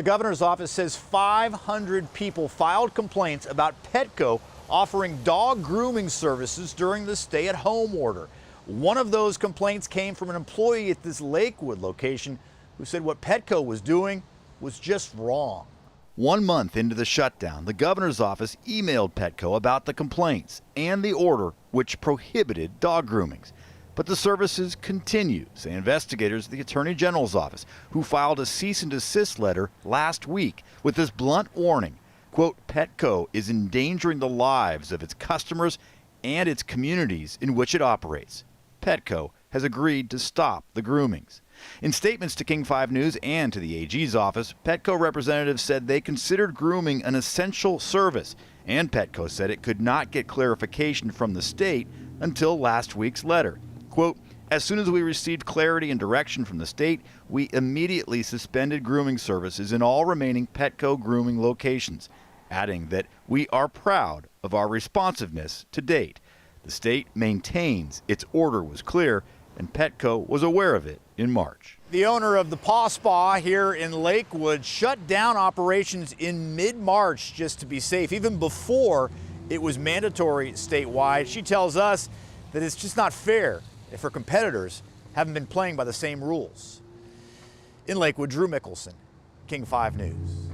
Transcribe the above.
The governor's office says 500 people filed complaints about Petco offering dog grooming services during the stay-at-home order. One of those complaints came from an employee at this Lakewood location who said what Petco was doing was just wrong. 1 month into the shutdown, the governor's office emailed Petco about the complaints and the order which prohibited dog groomings. But the services continue, say investigators at the Attorney General's office, who filed a cease and desist letter last week with this blunt warning, quote, Petco is endangering the lives of its customers and its communities in which it operates. Petco has agreed to stop the groomings. In statements to King 5 News and to the AG's office, Petco representatives said they considered grooming an essential service, and Petco said it could not get clarification from the state until last week's letter. Quote, as soon as we received clarity and direction from the state, we immediately suspended grooming services in all remaining Petco grooming locations, adding that we are proud of our responsiveness to date. The state maintains its order was clear, and Petco was aware of it in March. The owner of the Paw Spa here in Lakewood shut down operations in mid-March just to be safe, even before it was mandatory statewide. She tells us that it's just not fair if her competitors haven't been playing by the same rules. In Lakewood, Drew Mickelson, King 5 News.